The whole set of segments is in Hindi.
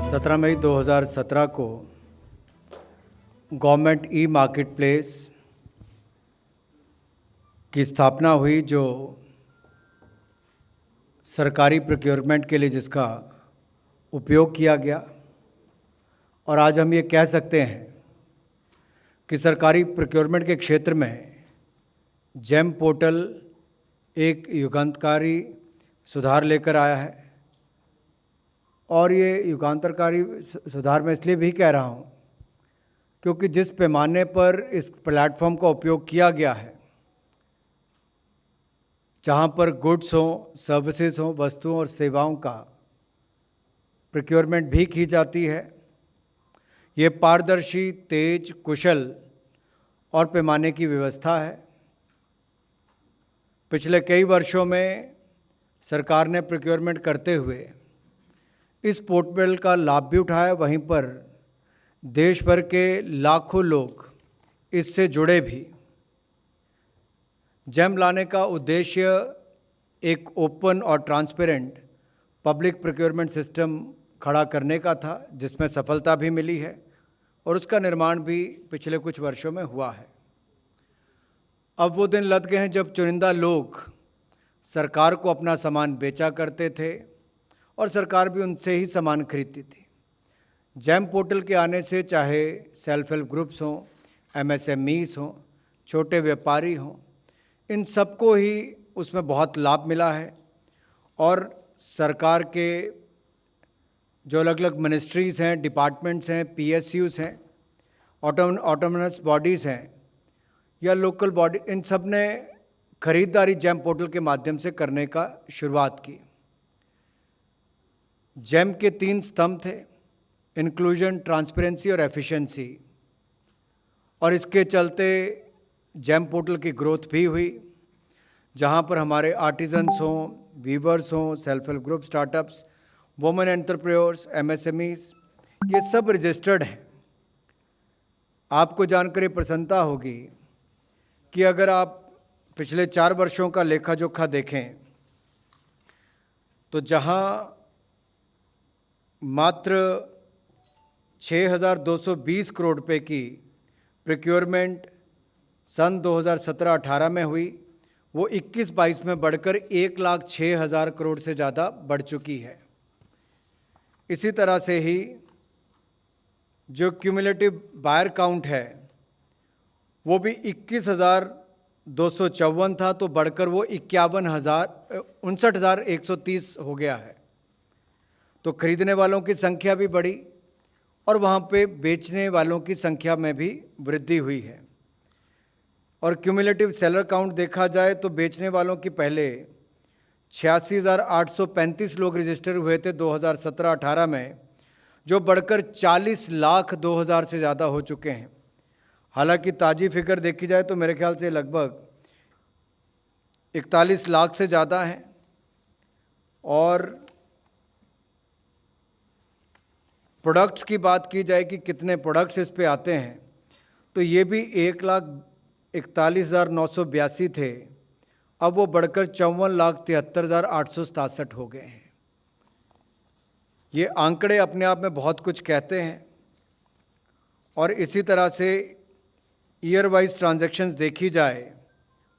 सत्रह मई 2017 को गवर्नमेंट ई मार्केट प्लेस की स्थापना हुई, जो सरकारी प्रोक्योरमेंट के लिए जिसका उपयोग किया गया। और आज हम ये कह सकते हैं कि सरकारी प्रोक्योरमेंट के क्षेत्र में जेम पोर्टल एक युगांतकारी सुधार लेकर आया है। और ये युगांतरकारी सुधार मैं इसलिए भी कह रहा हूँ क्योंकि जिस पैमाने पर इस प्लेटफॉर्म का उपयोग किया गया है, जहाँ पर गुड्स हों, सर्विसेज हों, वस्तुओं और सेवाओं का प्रोक्योरमेंट भी की जाती है, ये पारदर्शी, तेज, कुशल और पैमाने की व्यवस्था है। पिछले कई वर्षों में सरकार ने प्रोक्योरमेंट करते हुए इस पोर्टल का लाभ भी उठाया, वहीं पर देश भर के लाखों लोग इससे जुड़े भी। जेम लाने का उद्देश्य एक ओपन और ट्रांसपेरेंट पब्लिक प्रोक्योरमेंट सिस्टम खड़ा करने का था, जिसमें सफलता भी मिली है और उसका निर्माण भी पिछले कुछ वर्षों में हुआ है। अब वो दिन लद गए हैं जब चुनिंदा लोग सरकार को अपना सामान बेचा करते थे और सरकार भी उनसे ही सामान खरीदती थी। जेम पोर्टल के आने से चाहे सेल्फ हेल्प ग्रुप्स हों, एमएसएमईज हों, छोटे व्यापारी हों, इन सबको ही उसमें बहुत लाभ मिला है। और सरकार के जो अलग अलग मिनिस्ट्रीज़ हैं, डिपार्टमेंट्स हैं, पीएसयूज़ हैं, ऑटोनमस बॉडीज़ हैं या लोकल बॉडी, इन सब ने खरीदारी जेम पोर्टल के माध्यम से करने का शुरुआत की। जेम के 3 स्तंभ थे: इंक्लूजन, ट्रांसपेरेंसी और एफिशिएंसी। और इसके चलते जेम पोर्टल की ग्रोथ भी हुई, जहां पर हमारे आर्टिजन्स हों, वीवर्स हों, self help group, startups, women entrepreneurs, MSMEs, ये सब रजिस्टर्ड हैं। आपको जानकर ये प्रसन्नता होगी कि अगर आप पिछले 4 वर्षों का लेखा जोखा देखें तो जहां मात्र 6,220 करोड़ रुपए की प्रोक्योरमेंट सन 2017-18 में हुई, वो 21-22 में बढ़कर 1,06,000 करोड़ से ज़्यादा बढ़ चुकी है। इसी तरह से ही जो क्यूमुलेटिव बायर काउंट है वो भी 21,254 था, तो बढ़कर वो 59,130 हो गया है। तो खरीदने वालों की संख्या भी बढ़ी और वहाँ पे बेचने वालों की संख्या में भी वृद्धि हुई है। और क्यूमुलेटिव सेलर काउंट देखा जाए तो बेचने वालों की पहले 86,835 लोग रजिस्टर हुए थे 2017-18 में, जो बढ़कर 40,02,000 से ज़्यादा हो चुके हैं। हालांकि ताज़ी फिगर देखी जाए तो मेरे ख्याल से लगभग 41 लाख से ज़्यादा हैं। और प्रोडक्ट्स की बात की जाए कि कितने प्रोडक्ट्स इस पे आते हैं, तो ये भी 1,41,982 थे, अब वो बढ़कर 54,73,867 हो गए हैं। ये आंकड़े अपने आप में बहुत कुछ कहते हैं। और इसी तरह से ईयर वाइज ट्रांजैक्शंस देखी जाए,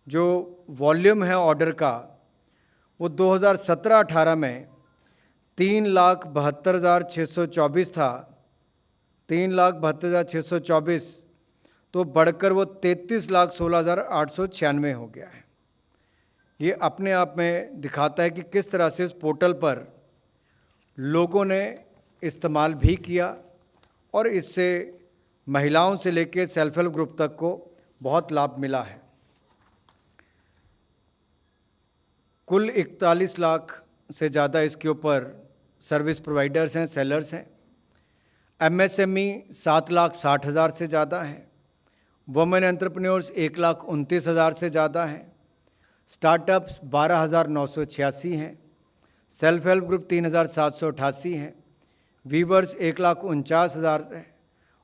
जो वॉल्यूम है ऑर्डर का, वो 2017-18 में 3,72,624 था, 3,72,624, तो बढ़कर वो 33,16,896 हो गया है। ये अपने आप में दिखाता है कि किस तरह से इस पोर्टल पर लोगों ने इस्तेमाल भी किया और इससे महिलाओं से लेकर सेल्फ हेल्प ग्रुप तक को बहुत लाभ मिला है। कुल 41 लाख से ज़्यादा इसके ऊपर सर्विस प्रोवाइडर्स हैं, सेलर्स हैं। एमएसएमई 7,60,000 से ज़्यादा हैं। वुमेन एंटरप्रेन्योर्स 1,29,000 से ज़्यादा हैं। स्टार्टअप्स 12,986 हैं। सेल्फ हेल्प ग्रुप 3,788 हैं। वीवर्स 1,49,000 हैं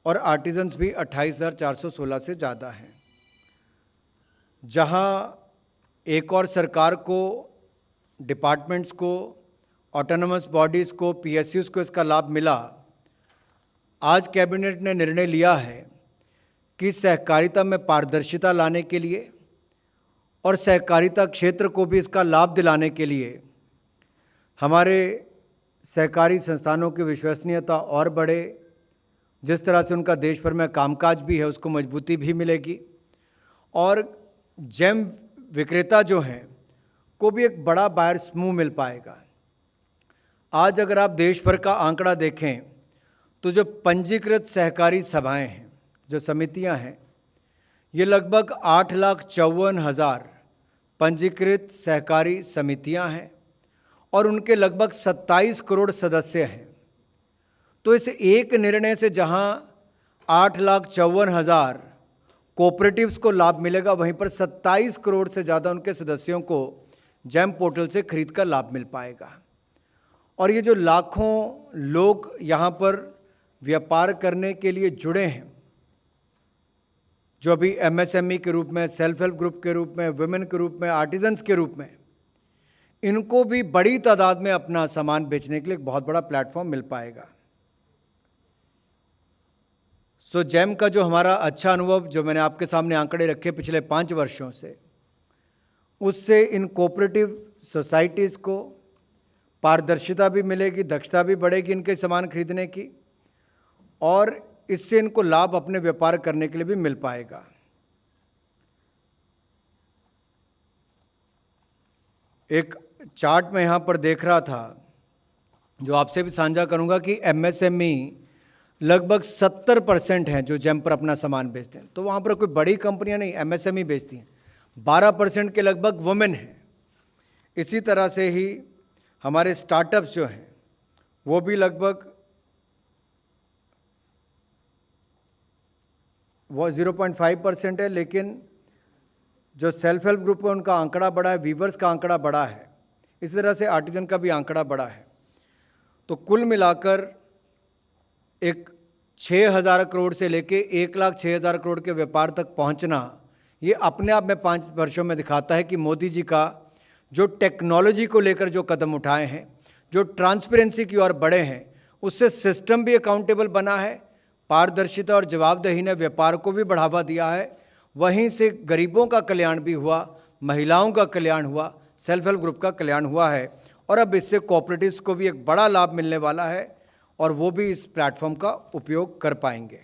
और आर्टिजन्स भी 28,416 से ज़्यादा हैं। जहां एक और सरकार को, डिपार्टमेंट्स को, ऑटोनमस बॉडीज़ को, पीएसयूज़ को इसका लाभ मिला, आज कैबिनेट ने निर्णय लिया है कि सहकारिता में पारदर्शिता लाने के लिए और सहकारिता क्षेत्र को भी इसका लाभ दिलाने के लिए हमारे सहकारी संस्थानों की विश्वसनीयता और बढ़े, जिस तरह से उनका देश भर में कामकाज भी है उसको मजबूती भी मिलेगी और जेम विक्रेता जो हैं को भी एक बड़ा बायर समूह मिल पाएगा। आज अगर आप देश भर का आंकड़ा देखें तो जो पंजीकृत सहकारी सभाएं हैं, जो समितियां हैं, ये लगभग 8,54,000 पंजीकृत सहकारी समितियां हैं और उनके लगभग 27 करोड़ सदस्य हैं। तो इस एक निर्णय से जहां 8,54,000 कोऑपरेटिव्स को लाभ मिलेगा, वहीं पर 27 करोड़ से ज़्यादा उनके सदस्यों को जेम पोर्टल से खरीद कर लाभ मिल पाएगा। और ये जो लाखों लोग यहाँ पर व्यापार करने के लिए जुड़े हैं, जो अभी एमएसएमई के रूप में, सेल्फ हेल्प ग्रुप के रूप में, वुमेन के रूप में, आर्टिजन्स के रूप में, इनको भी बड़ी तादाद में अपना सामान बेचने के लिए एक बहुत बड़ा प्लेटफॉर्म मिल पाएगा। सो जेम का जो हमारा अच्छा अनुभव, जो मैंने आपके सामने आंकड़े रखे पिछले 5 वर्षों से, उससे इन कोऑपरेटिव सोसाइटीज़ को पारदर्शिता भी मिलेगी, दक्षता भी बढ़ेगी इनके सामान खरीदने की, और इससे इनको लाभ अपने व्यापार करने के लिए भी मिल पाएगा। एक चार्ट में यहाँ पर देख रहा था, जो आपसे भी साझा करूँगा, कि एमएसएमई लगभग 70% हैं जो जेम पर अपना सामान बेचते हैं। तो वहाँ पर कोई बड़ी कंपनियाँ नहीं, एमएसएमई बेचती हैं। 12% के लगभग वुमेन हैं। इसी तरह से ही हमारे स्टार्टअप्स जो हैं वो भी लगभग 0.5% है, लेकिन जो सेल्फ हेल्प ग्रुप है उनका आंकड़ा बड़ा है, वीवर्स का आंकड़ा बड़ा है, इसी तरह से आर्टिजन का भी आंकड़ा बड़ा है। तो कुल मिलाकर एक 6,000 करोड़ से लेके 1,06,000 करोड़ के व्यापार तक पहुंचना, ये अपने आप में 5 वर्षों में दिखाता है कि मोदी जी का जो टेक्नोलॉजी को लेकर जो कदम उठाए हैं, जो ट्रांसपेरेंसी की ओर बढ़े हैं, उससे सिस्टम भी अकाउंटेबल बना है, पारदर्शिता और जवाबदेही ने व्यापार को भी बढ़ावा दिया है, वहीं से गरीबों का कल्याण भी हुआ, महिलाओं का कल्याण हुआ, सेल्फ हेल्प ग्रुप का कल्याण हुआ है, और अब इससे कोऑपरेटिव्स को भी एक बड़ा लाभ मिलने वाला है और वो भी इस प्लेटफॉर्म का उपयोग कर पाएंगे।